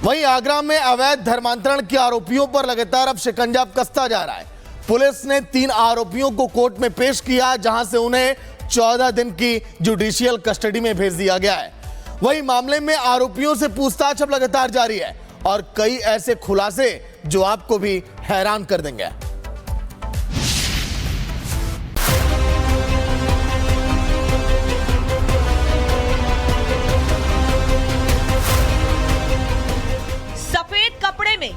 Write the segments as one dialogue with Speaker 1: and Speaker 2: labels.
Speaker 1: वहीं आगरा में अवैध धर्मांतरण के आरोपियों पर लगातार अब शिकंजा कसता जा रहा है। पुलिस ने 3 आरोपियों को कोर्ट में पेश किया, जहां से उन्हें 14 दिन की जुडिशियल कस्टडी में भेज दिया गया है। वहीं मामले में आरोपियों से पूछताछ अब लगातार जारी है और कई ऐसे खुलासे जो आपको भी हैरान कर देंगे।
Speaker 2: सफेद कपड़े में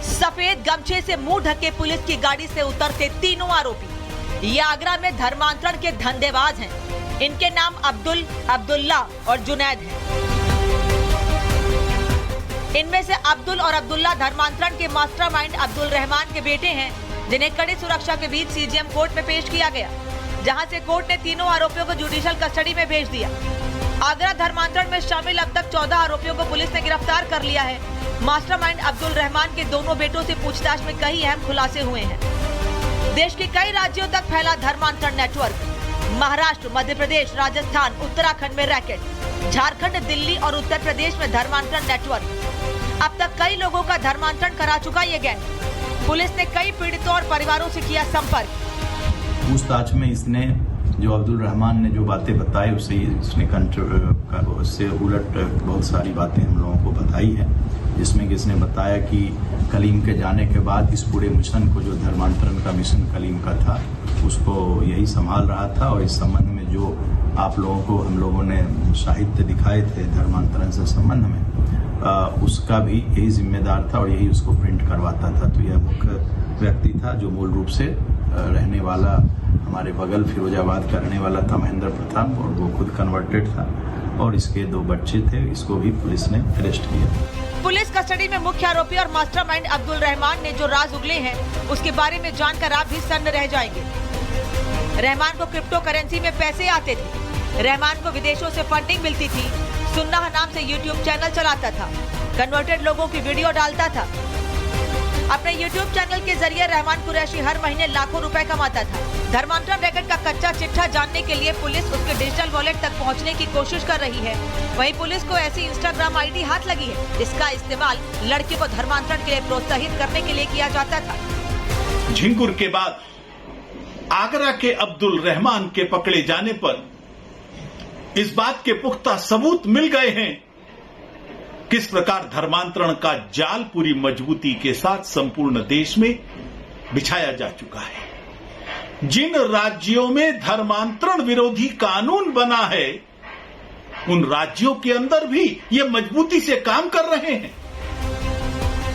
Speaker 2: सफेद गमछे से मुंह ढके पुलिस की गाड़ी से उतरते तीनों आरोपी ये आगरा में धर्मांतरण के धंधेबाज हैं। इनके नाम अब्दुल, अब्दुल्ला और जुनैद हैं। इनमें से अब्दुल और अब्दुल्ला धर्मांतरण के मास्टरमाइंड अब्दुल रहमान के बेटे हैं, जिन्हें कड़ी सुरक्षा के बीच सीजीएम कोर्ट में पेश किया गया, जहां से कोर्ट ने तीनों आरोपियों को जुडिशियल कस्टडी में भेज दिया। आगरा धर्मांतरण में शामिल अब तक 14 आरोपियों को पुलिस ने गिरफ्तार कर लिया है। मास्टरमाइंड अब्दुल रहमान के दोनों बेटों से पूछताछ में कई अहम खुलासे हुए हैं। देश के कई राज्यों तक फैला धर्मांतरण नेटवर्क। महाराष्ट्र, मध्य प्रदेश, राजस्थान, उत्तराखंड में रैकेट, झारखंड, दिल्ली और उत्तर प्रदेश में धर्मांतरण नेटवर्क। अब तक कई लोगों का धर्मांतरण करा चुका ये गैंग। पुलिस ने कई पीड़ितों और परिवारों से किया संपर्क।
Speaker 3: पूछताछ में इसने जो अब्दुल रहमान ने जो बातें बताई उससे उलट बहुत सारी बातें हम लोगों को बताई है, जिसमें कि इसने बताया कि कलीम के जाने के बाद इस पूरे मिशन को, जो धर्मांतरण का मिशन कलीम का था, उसको यही संभाल रहा था और इस संबंध में जो आप लोगों को हम लोगों ने साहित्य दिखाए थे धर्मांतरण से संबंध में, उसका भी यही जिम्मेदार था और यही उसको प्रिंट करवाता था। तो यह मुख्य व्यक्ति था जो मूल रूप से रहने वाला हमारे बगल फिरोजाबाद का रहने वाला था, महेंद्र प्रताप, और वो खुद कन्वर्टेड था और इसके 2 बच्चे थे। इसको भी पुलिस ने अरेस्ट किया।
Speaker 2: पुलिस कस्टडी में मुख्य आरोपी और मास्टरमाइंड अब्दुल रहमान ने जो राज उगले हैं, उसके बारे में जानकर आप भी सन्न रह जाएंगे। रहमान को क्रिप्टो करेंसी में पैसे आते थे। रहमान को विदेशों से फंडिंग मिलती थी। सुन्नाह नाम से यूट्यूब चैनल चलाता था। कन्वर्टेड लोगों की वीडियो डालता था। अपने यूट्यूब चैनल के जरिए रहमान कुरैशी हर महीने लाखों रुपए कमाता था। धर्मांतरण रैकेट का कच्चा चिट्ठा जानने के लिए पुलिस उसके डिजिटल वॉलेट तक पहुंचने की कोशिश कर रही है। वहीं पुलिस को ऐसी इंस्टाग्राम आईडी हाथ लगी है, इसका इस्तेमाल लड़के को धर्मांतरण के लिए प्रोत्साहित करने के लिए किया जाता था।
Speaker 4: झिंगुर के बाद आगरा के अब्दुल रहमान के पकड़े जाने पर इस बात के पुख्ता सबूत मिल गए हैं किस प्रकार धर्मांतरण का जाल पूरी मजबूती के साथ संपूर्ण देश में बिछाया जा चुका है। जिन राज्यों में धर्मांतरण विरोधी कानून बना है, उन राज्यों के अंदर भी ये मजबूती से काम कर रहे हैं।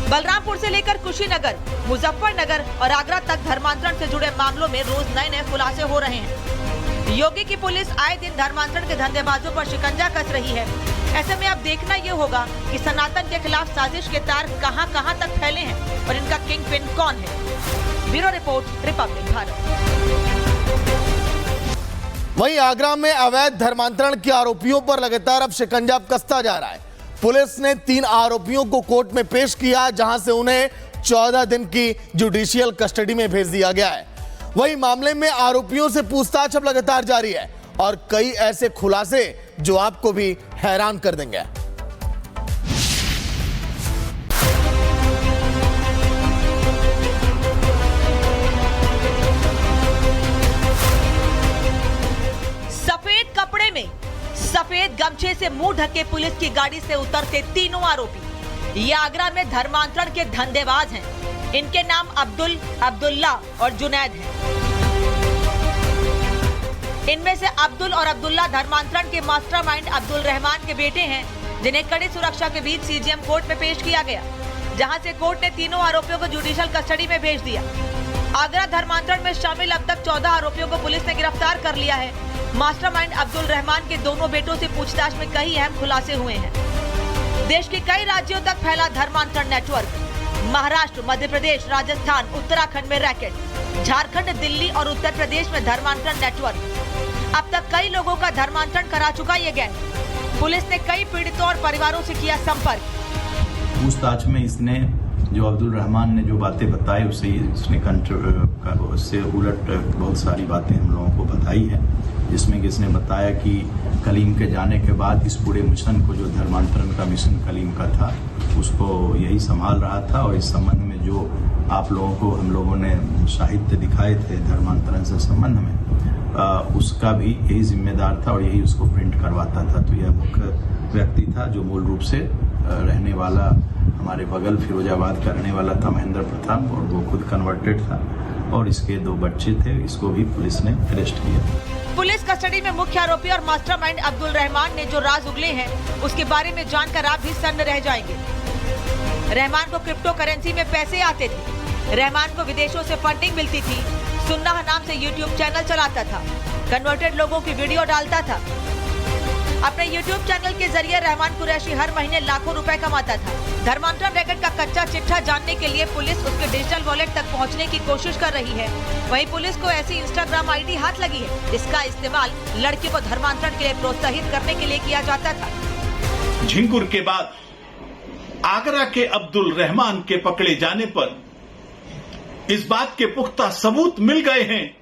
Speaker 2: बलरामपुर से लेकर कुशीनगर, मुजफ्फरनगर और आगरा तक धर्मांतरण से जुड़े मामलों में रोज नए नए खुलासे हो रहे हैं। योगी की पुलिस आए दिन धर्मांतरण के धंधेबाजों पर शिकंजा कस रही है। ऐसे में अब देखना ये होगा कि सनातन के खिलाफ साजिश के तार कहां कहां तक फैले हैं और इनका किंग पिन कौन है। Bureau report, Republic Bharat.
Speaker 1: वहीं आगरा में अवैध धर्मांतरण के आरोपियों पर लगातार अब शिकंजा कसता जा रहा है। पुलिस ने 3 आरोपियों को कोर्ट में पेश किया, जहां से उन्हें 14 दिन की जुडिशियल कस्टडी में भेज दिया गया है। वहीं मामले में आरोपियों से पूछताछ अब लगातार जारी है और कई ऐसे खुलासे जो आपको भी हैरान कर देंगे।
Speaker 2: सफेद कपड़े में सफेद गमछे से मुंह ढके पुलिस की गाड़ी से उतरते तीनों आरोपी ये आगरा में धर्मांतरण के धंधेबाज हैं। इनके नाम अब्दुल, अब्दुल्ला और जुनैद हैं। इनमें से अब्दुल और अब्दुल्ला धर्मांतरण के मास्टरमाइंड अब्दुल रहमान के बेटे हैं, जिन्हें कड़ी सुरक्षा के बीच सीजीएम कोर्ट में पेश किया गया, जहां से कोर्ट ने तीनों आरोपियों को जुडिशियल कस्टडी में भेज दिया। आगरा धर्मांतरण में शामिल अब तक 14 आरोपियों को पुलिस ने गिरफ्तार कर लिया है। मास्टरमाइंड अब्दुल रहमान के दोनों बेटों से पूछताछ में कई अहम खुलासे हुए हैं। देश के कई राज्यों तक फैला धर्मांतरण नेटवर्क। महाराष्ट्र, मध्य प्रदेश, राजस्थान, उत्तराखंड में रैकेट, झारखंड, दिल्ली और उत्तर प्रदेश में धर्मांतरण नेटवर्क। अब तक कई लोगों का धर्मांतरण करा चुका ये गैंग। पुलिस ने कई पीड़ितों और परिवारों से किया संपर्क।
Speaker 3: पूछताछ में इसने जो अब्दुल रहमान ने जो बातें बताई उससे उलट बहुत सारी बातें हम लोगों को बताई है, जिसमें कि इसने बताया कि कलीम के जाने के बाद इस पूरे मिशन को, जो धर्मांतरण का मिशन कलीम का था, उसको यही संभाल रहा था। और इस संबंध में जो आप लोगों को हम लोगों ने साहित्य दिखाए थे धर्मांतरण से संबंध में, उसका भी यही जिम्मेदार था और यही उसको प्रिंट करवाता था। तो यह मुख्य व्यक्ति था जो मूल रूप से रहने वाला हमारे बगल फिरोजाबाद का रहने वाला था महेंद्र प्रताप, और वो खुद कन्वर्टेड था और इसके 2 बच्चे थे। इसको भी पुलिस ने अरेस्ट किया।
Speaker 2: पुलिस कस्टडी में मुख्य आरोपी और मास्टरमाइंड अब्दुल रहमान ने जो राज उगले हैं उसके बारे में जानकर आप भी सन्न रह जाएंगे। रहमान को क्रिप्टो करेंसी में पैसे आते थे। रहमान को विदेशों से फंडिंग मिलती थी। सुन्नाह नाम से यूट्यूब चैनल चलाता था। कन्वर्टेड लोगों की वीडियो डालता था। अपने यूट्यूब चैनल के जरिए रहमान कुरैशी हर महीने लाखों रुपए कमाता था। धर्मांतरण रैकेट का कच्चा चिट्ठा जानने के लिए पुलिस उसके डिजिटल वॉलेट तक पहुंचने की कोशिश कर रही है। वहीं पुलिस को ऐसी इंस्टाग्राम आईडी हाथ लगी है जिसका इस्तेमाल लड़की को धर्मांतरण के लिए प्रोत्साहित करने के लिए किया जाता था।
Speaker 4: झिंगुर के बाद आगरा के अब्दुल रहमान के पकड़े जाने पर इस बात के पुख्ता सबूत मिल गए हैं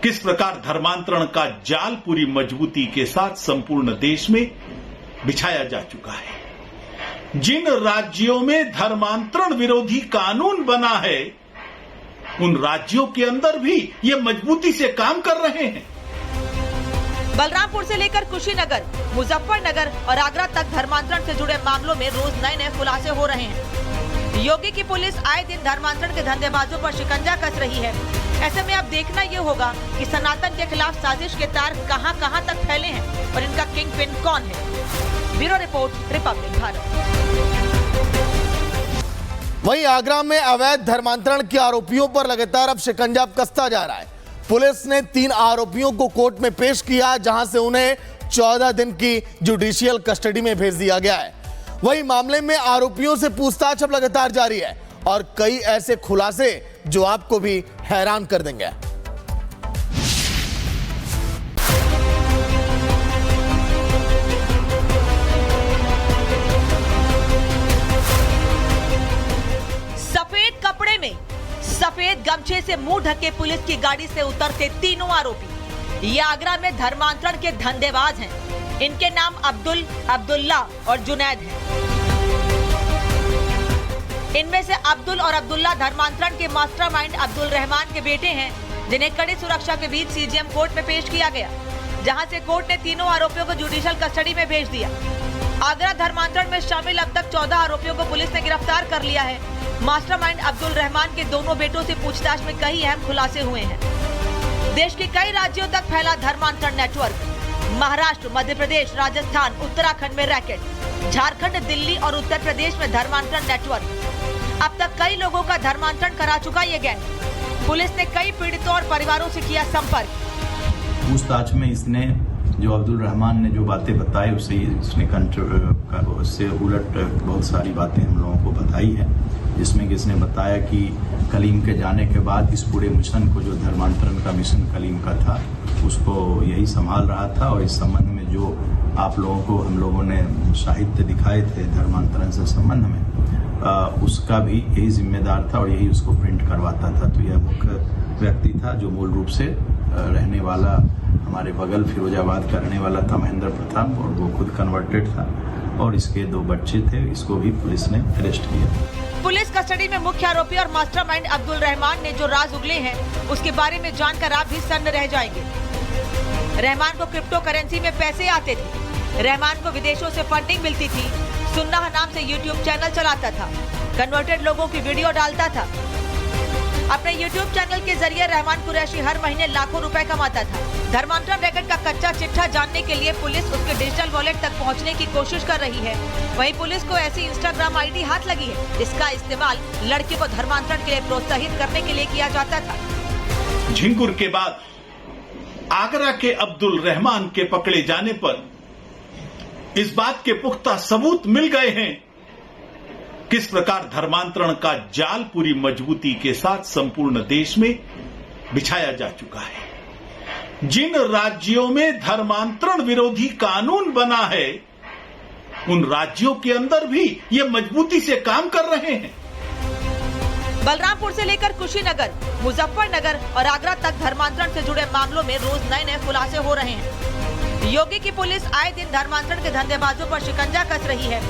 Speaker 4: किस प्रकार धर्मांतरण का जाल पूरी मजबूती के साथ संपूर्ण देश में बिछाया जा चुका है। जिन राज्यों में धर्मांतरण विरोधी कानून बना है उन राज्यों के अंदर भी ये मजबूती से काम कर रहे हैं।
Speaker 2: बलरामपुर से लेकर कुशीनगर, मुजफ्फरनगर और आगरा तक धर्मांतरण से जुड़े मामलों में रोज नए खुलासे हो रहे हैं। योगी की पुलिस आए दिन धर्मांतरण के धंधेबाजों पर शिकंजा कस रही है। ऐसे में अब देखना ये होगा कि सनातन के खिलाफ साजिश के तार कहां-कहां तक फैले हैं और इनका किंग पिन कौन है। Bureau report, Republic Bharat.
Speaker 1: वहीं आगरा में अवैध धर्मांतरण के आरोपियों पर लगातार अब शिकंजा कसता जा रहा है। पुलिस ने 3 आरोपियों को कोर्ट में पेश किया, जहां से उन्हें 14 दिन की जुडिशियल कस्टडी में भेज दिया गया है। वहीं मामले में आरोपियों से पूछताछ अब लगातार जारी है और कई ऐसे खुलासे जो आपको भी हैरान कर देंगे।
Speaker 2: सफेद कपड़े में सफेद गमछे से मुंह ढके पुलिस की गाड़ी से उतरते तीनों आरोपी ये आगरा में धर्मांतरण के धंधेबाज हैं। इनके नाम अब्दुल, अब्दुल्ला और जुनैद हैं। इनमें से अब्दुल और अब्दुल्ला धर्मांतरण के मास्टरमाइंड अब्दुल रहमान के बेटे हैं, जिन्हें कड़ी सुरक्षा के बीच सीजीएम कोर्ट में पेश किया गया, जहां से कोर्ट ने तीनों आरोपियों को जुडिशियल कस्टडी में भेज दिया। आगरा धर्मांतरण में शामिल अब तक 14 आरोपियों को पुलिस ने गिरफ्तार कर लिया है। मास्टरमाइंड अब्दुल रहमान के दोनों बेटों से पूछताछ में कई अहम खुलासे हुए हैं। देश के कई राज्यों तक फैला धर्मांतरण नेटवर्क। महाराष्ट्र, मध्य प्रदेश, राजस्थान, उत्तराखंड में रैकेट, झारखंड, दिल्ली और उत्तर प्रदेश में धर्मांतरण नेटवर्क। अब तक कई लोगों का धर्मांतरण करा चुका ये गैंग। पुलिस ने कई पीड़ितों और परिवारों से किया संपर्क।
Speaker 3: पूछताछ में इसने जो अब्दुल रहमान ने जो बातें बताई उससे उलट बहुत सारी बातें हम लोगों को बताई है, जिसमें कि इसने बताया कि कलीम के जाने के बाद इस पूरे मिशन को, जो धर्मांतरण का मिशन कलीम का था, उसको यही संभाल रहा था। और इस संबंध में जो आप लोगों को हम लोगों ने साहित्य दिखाए थे धर्मांतरण से संबंध में, उसका भी यही जिम्मेदार था और यही उसको प्रिंट करवाता था। तो यह मुख्य व्यक्ति था जो मूल रूप से रहने वाला हमारे बगल फिरोजाबाद का रहने वाला था महेंद्र प्रताप, और वो खुद कन्वर्टेड था और इसके 2 बच्चे थे। इसको भी पुलिस ने अरेस्ट किया।
Speaker 2: पुलिस कस्टडी में मुख्य आरोपी और मास्टरमाइंड अब्दुल रहमान ने जो राज उगले हैं उसके बारे में जानकर आप भी सन्न रह जाएंगे। रहमान को क्रिप्टो करेंसी में पैसे आते थे। रहमान को विदेशों से फंडिंग मिलती थी। सुन्नाह नाम से यूट्यूब चैनल चलाता था। कन्वर्टेड लोगों की वीडियो डालता था। अपने यूट्यूब चैनल के जरिए रहमान कुरैशी हर महीने लाखों रुपए कमाता था। धर्मांतरण रैकेट का कच्चा चिट्ठा जानने के लिए पुलिस उसके डिजिटल वॉलेट तक पहुंचने की कोशिश कर रही है। वहीं पुलिस को ऐसी इंस्टाग्राम आईडी हाथ लगी है जिसका इस्तेमाल लड़की को धर्मांतरण के लिए प्रोत्साहित करने के लिए किया जाता था।
Speaker 4: झिंगुर के बाद आगरा के अब्दुल रहमान के पकड़े जाने पर इस बात के पुख्ता सबूत मिल गए हैं किस प्रकार धर्मांतरण का जाल पूरी मजबूती के साथ संपूर्ण देश में बिछाया जा चुका है। जिन राज्यों में धर्मांतरण विरोधी कानून बना है उन राज्यों के अंदर भी ये मजबूती से काम कर रहे हैं।
Speaker 2: बलरामपुर से लेकर कुशीनगर, मुजफ्फरनगर और आगरा तक धर्मांतरण से जुड़े मामलों में रोज नए खुलासे हो रहे हैं। योगी की पुलिस आए दिन धर्मांतरण के धंधेबाजों पर शिकंजा कस रही है।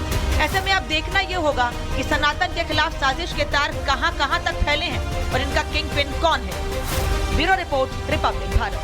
Speaker 2: ऐसे में अब देखना ये होगा कि सनातन के खिलाफ साजिश के तार कहां-कहां तक फैले हैं और इनका किंग पिन कौन है। Bureau report, Republic Bharat.